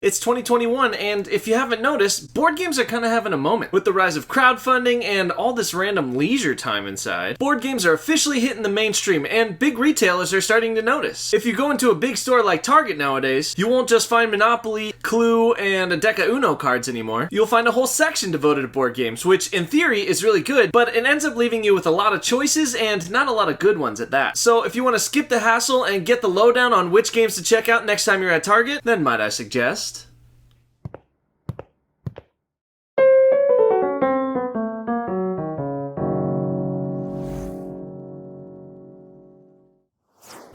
It's 2021, and if you haven't noticed, board games are kind of having a moment. With the rise of crowdfunding and all this random leisure time inside, board games are officially hitting the mainstream, and big retailers are starting to notice. If you go into a big store like Target nowadays, you won't just find Monopoly, Clue, and a deck of Uno cards anymore. You'll find a whole section devoted to board games, which in theory is really good, but it ends up leaving you with a lot of choices and not a lot of good ones at that. So if you want to skip the hassle and get the lowdown on which games to check out next time you're at Target, then might I suggest...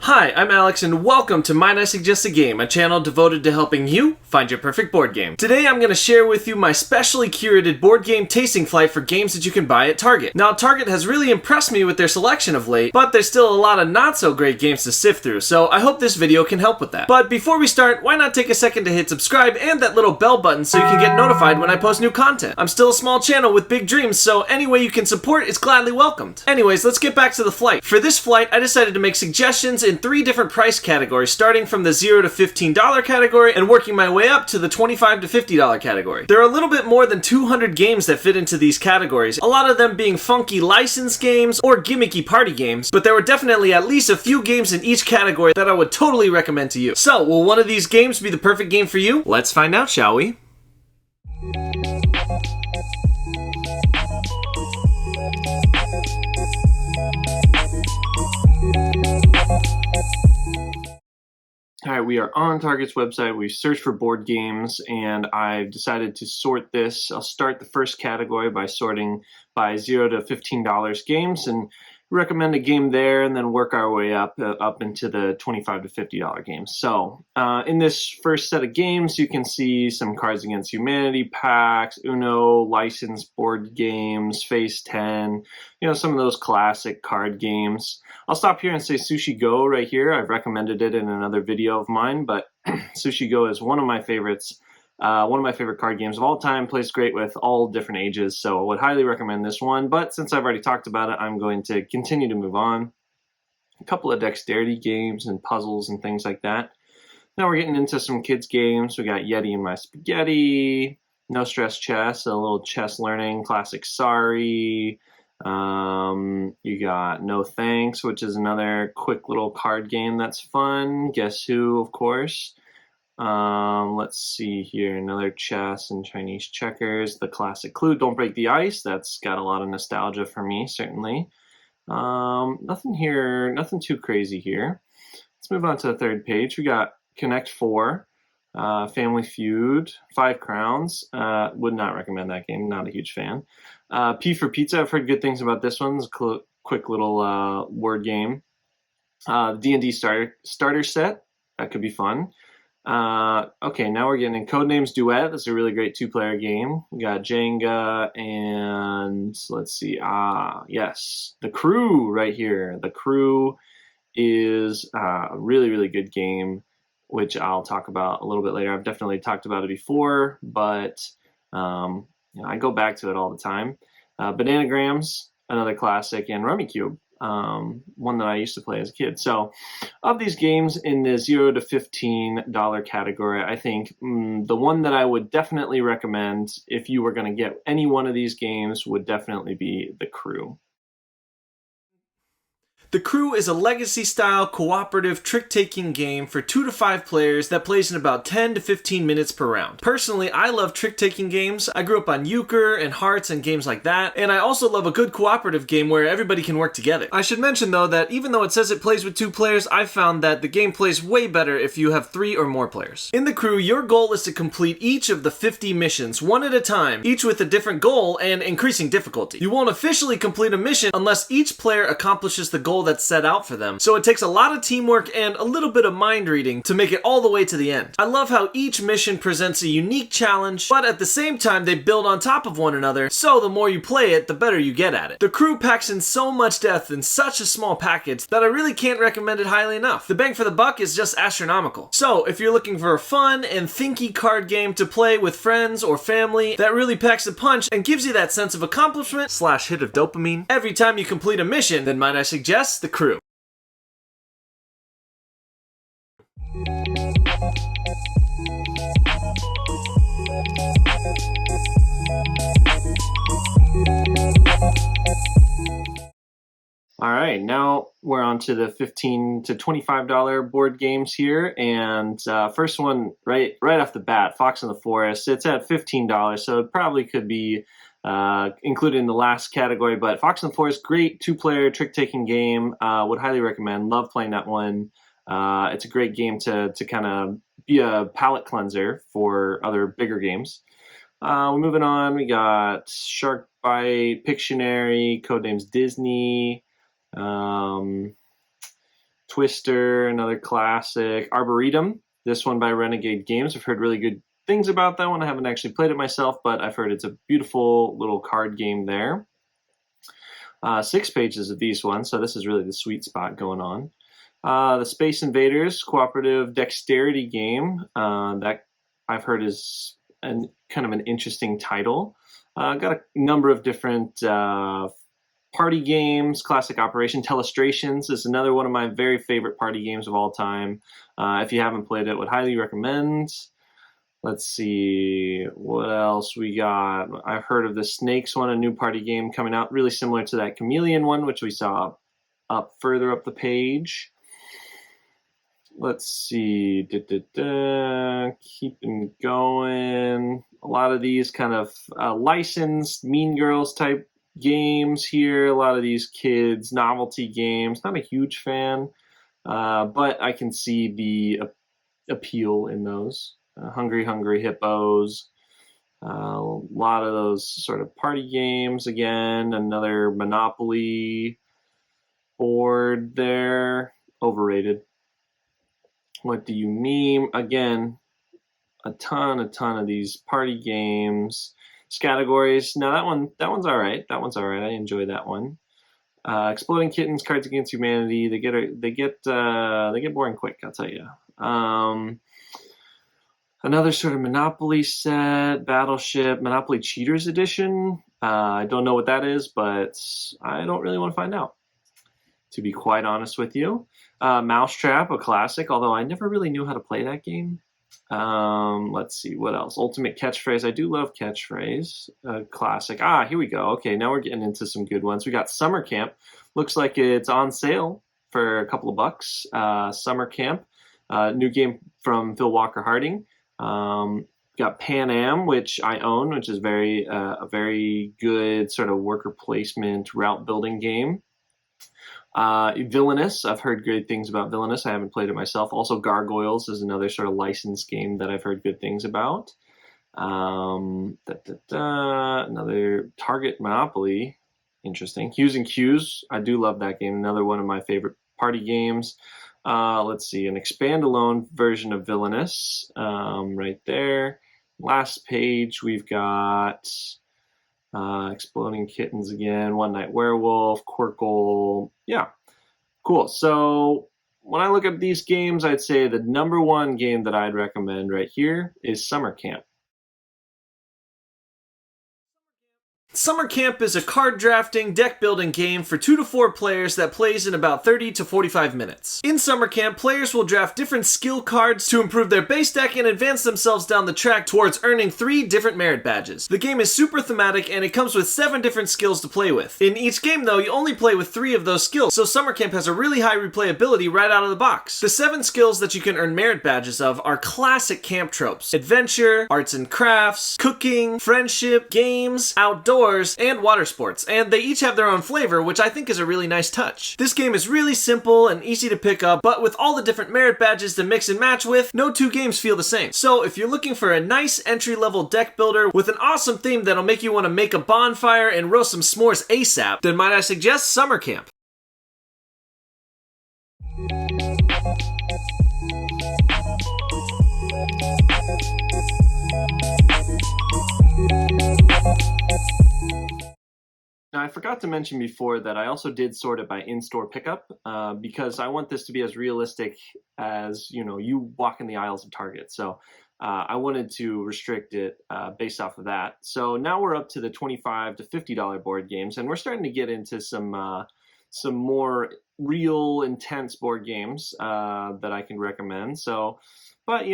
Hi, I'm Alex, and welcome to Might I Suggest a Game, a channel devoted to helping you find your perfect board game. Today I'm going to share with you my specially curated board game tasting flight for games that you can buy at Target. Now, Target has really impressed me with their selection of late, but there's still a lot of not so great games to sift through, so I hope this video can help with that. But before we start, why not take a second to hit subscribe and that little bell button so you can get notified when I post new content. I'm still a small channel with big dreams, so any way you can support is gladly welcomed. Anyways, let's get back to the flight. For this flight, I decided to make suggestions in 3 different price categories, starting from the $0 to $15 category and working my way up to the $25 to $50 category. There are a little bit more than 200 games that fit into these categories, a lot of them being funky licensed games or gimmicky party games, but there were definitely at least a few games in each category that I would totally recommend to you. So, will one of these games be the perfect game for you? Let's find out, shall we? Alright, we are on Target's website. We searched for board games, and I've decided to sort this. I'll start the first category by sorting by $0 to $15 games, and recommend a game there, and then work our way up into the $25 to $50 games. So, in this first set of games, you can see some Cards Against Humanity packs, Uno, licensed board games, Phase 10, some of those classic card games. I'll stop here and say Sushi Go right here. I've recommended it in another video of mine, but Sushi Go is one of my favorites. One of my favorite card games of all time, plays great with all different ages, so I would highly recommend this one, but since I've already talked about it, I'm going to continue to move on. A couple of dexterity games and puzzles and things like that. Now we're getting into some kids games. We got Yeti and My Spaghetti, No Stress Chess, a little chess learning, classic Sorry. You got No Thanks, which is another quick little card game that's fun. Guess Who, of course. Let's see here, another chess and Chinese checkers, the classic Clue, Don't Break the Ice. That's got a lot of nostalgia for me, certainly. Nothing here, nothing too crazy here. Let's move on to the third page. We got Connect 4, Family Feud, 5 Crowns. Would not recommend that game, not a huge fan. P for Pizza, I've heard good things about this one. It's a quick little word game. D&D starter set, that could be fun. Okay, now we're getting in Codenames Duet. That's a really great 2-player game. We got Jenga and let's see. Yes, The Crew right here. The Crew is a really, really good game, which I'll talk about a little bit later. I've definitely talked about it before, but I go back to it all the time. Bananagrams, another classic, and Rummikub. One that I used to play as a kid. So, of these games in the $0 to $15 category, I think the one that I would definitely recommend if you were going to get any one of these games would definitely be The Crew. The Crew is a legacy-style cooperative trick-taking game for 2 to 5 players that plays in about 10 to 15 minutes per round. Personally, I love trick-taking games. I grew up on Euchre and Hearts and games like that, and I also love a good cooperative game where everybody can work together. I should mention though that even though it says it plays with 2 players, I've found that the game plays way better if you have 3 or more players. In The Crew, your goal is to complete each of the 50 missions, one at a time, each with a different goal and increasing difficulty. You won't officially complete a mission unless each player accomplishes the goal that's set out for them, so it takes a lot of teamwork and a little bit of mind reading to make it all the way to the end. I love how each mission presents a unique challenge, but at the same time they build on top of one another, so the more you play it, the better you get at it. The Crew packs in so much depth in such a small package that I really can't recommend it highly enough. The bang for the buck is just astronomical. So if you're looking for a fun and thinky card game to play with friends or family that really packs a punch and gives you that sense of accomplishment / hit of dopamine every time you complete a mission, then might I suggest The Crew. All right, now we're on to the $15 to $25 board games here, and first one right off the bat, Fox in the Forest. It's at $15, so it probably could be included in the last category. But Fox in the Forest, great two-player trick-taking game. Would highly recommend. Love playing that one. It's a great game to kind of be a palate cleanser for other bigger games. We're moving on. We got Shark Bite, Pictionary, Codenames Disney. Twister, another classic. Arboretum, this one by Renegade Games. I've heard really good things about that one. I haven't actually played it myself, but I've heard it's a beautiful little card game there. 6 pages of these ones, so this is really the sweet spot going on. The Space Invaders cooperative dexterity game that I've heard is kind of an interesting title. Got a number of different party games. Classic Operation Telestrations is another one of my very favorite party games of all time. If you haven't played it, would highly recommend. Let's see, what else we got? I've heard of the Snakes one, a new party game coming out, really similar to that Chameleon one, which we saw up further up the page. Let's see, keeping going. A lot of these kind of licensed Mean Girls type games here. A lot of these kids novelty games. Not a huge fan, but I can see the appeal in those. Hungry Hippos. A lot of those sort of party games. Again, another Monopoly board there. Overrated. What do you mean? Again, a ton of these party games. Categories. Now that one's all right. That one's all right. I enjoy that one. Exploding Kittens, Cards Against Humanity. They get boring quick. I'll tell you. Another sort of Monopoly set, Battleship, Monopoly Cheaters Edition. I don't know what that is, but I don't really want to find out, to be quite honest with you. Mousetrap, a classic, although I never really knew how to play that game. Let's see, what else? Ultimate Catchphrase. I do love Catchphrase. Classic. Here we go. Okay, now we're getting into some good ones. We got Summer Camp. Looks like it's on sale for a couple of bucks. Summer Camp. New game from Phil Walker Harding. Got Pan Am, which I own, which is a very good sort of worker placement route building game. Villainous, I've heard great things about Villainous. I haven't played it myself. Also, Gargoyles is another sort of licensed game that I've heard good things about. Another Target Monopoly, interesting. Hughes and Cues, I do love that game. Another one of my favorite party games. Let's see, an expand-alone version of Villainous, right there. Last page, we've got Exploding Kittens again, One Night Werewolf, Quirkle. Yeah, cool. So when I look at these games, I'd say the number one game that I'd recommend right here is Summer Camp. Summer Camp is a card drafting, deck building game for 2 to 4 players that plays in about 30 to 45 minutes. In Summer Camp, players will draft different skill cards to improve their base deck and advance themselves down the track towards earning 3 different merit badges. The game is super thematic and it comes with 7 different skills to play with. In each game though, you only play with 3 of those skills, so Summer Camp has a really high replayability right out of the box. The 7 skills that you can earn merit badges of are classic camp tropes: adventure, arts and crafts, cooking, friendship, games, outdoors, and water sports, and they each have their own flavor, which I think is a really nice touch. This game is really simple and easy to pick up, but with all the different merit badges to mix and match with, no 2 games feel the same. So if you're looking for a nice entry-level deck builder with an awesome theme that'll make you want to make a bonfire and roast some s'mores ASAP, then might I suggest Summer Camp. Now, I forgot to mention before that I also did sort it by in-store pickup because I want this to be as realistic as, you walk in the aisles of Target. So I wanted to restrict it based off of that. So now we're up to the $25 to $50 board games, and we're starting to get into some more real intense board games that I can recommend. So, but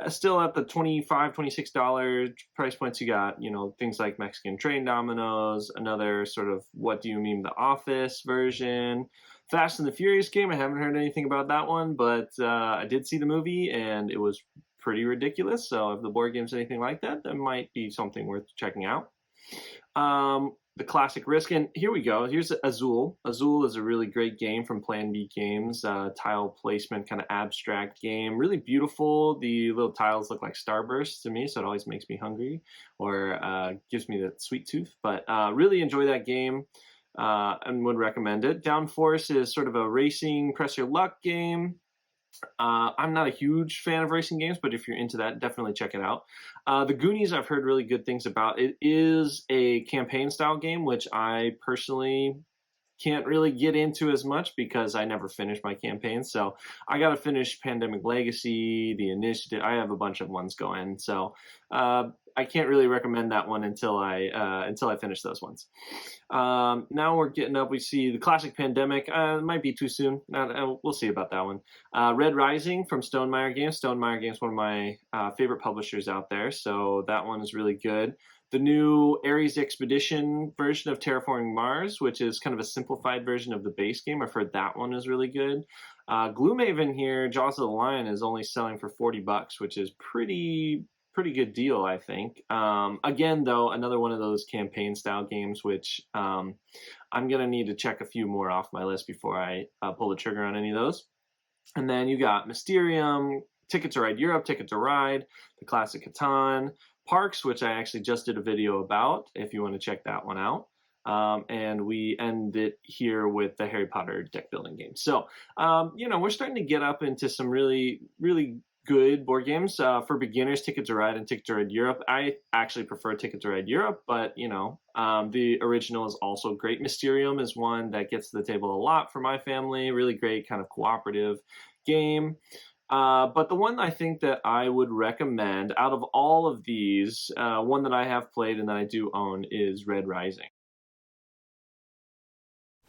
still at the $25, $26 price points. You got, you know, things like Mexican Train Dominoes, another sort of What Do You Mean The Office version. Fast and the Furious game, I haven't heard anything about that one, but I did see the movie and it was pretty ridiculous. So if the board game's anything like that, that might be something worth checking out. The classic Risk, and here we go. Here's Azul. Azul is a really great game from Plan B Games. Tile placement, kind of abstract game. Really beautiful. The little tiles look like starbursts to me, so it always makes me hungry or gives me the sweet tooth. But really enjoy that game and would recommend it. Downforce is sort of a racing, press your luck game. I'm not a huge fan of racing games, but if you're into that, definitely check it out. The Goonies, I've heard really good things about. It is a campaign style game, which I personally can't really get into as much because I never finished my campaigns. So I got to finish Pandemic Legacy, The Initiative. I have a bunch of ones going. So I can't really recommend that one until I finish those ones. Now we're getting up. We see the classic Pandemic. It might be too soon. We'll see about that one. Red Rising from Stonemaier Games. Stonemaier Games, one of my favorite publishers out there. So that one is really good. The new Ares Expedition version of Terraforming Mars, which is kind of a simplified version of the base game. I've heard that one is really good. Gloomhaven here, Jaws of the Lion, is only selling for $40, which is pretty good deal, I think. Again, though, another one of those campaign style games, which I'm going to need to check a few more off my list before I pull the trigger on any of those. And then you got Mysterium, Ticket to Ride Europe, Ticket to Ride, the classic Catan, Parks, which I actually just did a video about, if you want to check that one out. And we end it here with the Harry Potter deck building game. So, you know, we're starting to get up into some really, really good board games. For beginners, Ticket to Ride and Ticket to Ride Europe. I actually prefer Ticket to Ride Europe, but, you know, the original is also great. Mysterium is one that gets to the table a lot for my family. Really great kind of cooperative game. But the one I think that I would recommend out of all of these, one that I have played and that I do own is Red Rising.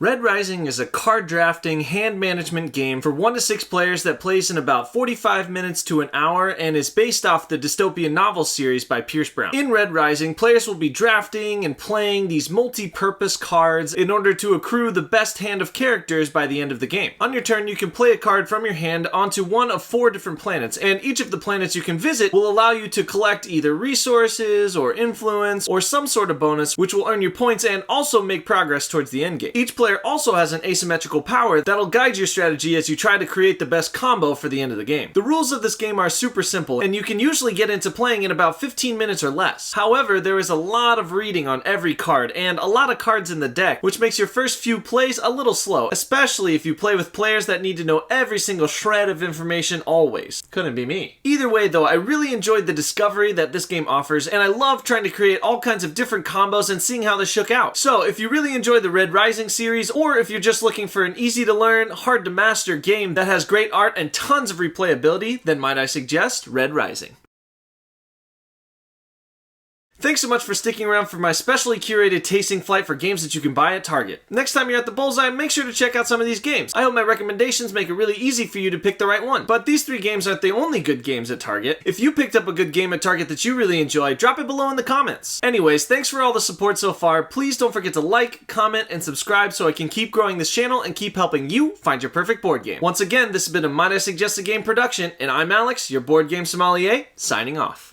Red Rising is a card drafting, hand management game for 1 to 6 players that plays in about 45 minutes to an hour and is based off the dystopian novel series by Pierce Brown. In Red Rising, players will be drafting and playing these multi-purpose cards in order to accrue the best hand of characters by the end of the game. On your turn, you can play a card from your hand onto one of 4 different planets, and each of the planets you can visit will allow you to collect either resources or influence or some sort of bonus which will earn you points and also make progress towards the end game. Each player also has an asymmetrical power that'll guide your strategy as you try to create the best combo for the end of the game. The rules of this game are super simple, and you can usually get into playing in about 15 minutes or less. However, there is a lot of reading on every card, and a lot of cards in the deck, which makes your first few plays a little slow, especially if you play with players that need to know every single shred of information always. Couldn't be me. Either way though, I really enjoyed the discovery that this game offers, and I love trying to create all kinds of different combos and seeing how this shook out. So if you really enjoy the Red Rising series, or if you're just looking for an easy to learn, hard to master game that has great art and tons of replayability, then might I suggest Red Rising. Thanks so much for sticking around for my specially curated tasting flight for games that you can buy at Target. Next time you're at the Bullseye, make sure to check out some of these games. I hope my recommendations make it really easy for you to pick the right one. But these 3 games aren't the only good games at Target. If you picked up a good game at Target that you really enjoy, drop it below in the comments. Anyways, thanks for all the support so far. Please don't forget to like, comment, and subscribe so I can keep growing this channel and keep helping you find your perfect board game. Once again, this has been a Might I Suggest a Game production, and I'm Alex, your board game sommelier, signing off.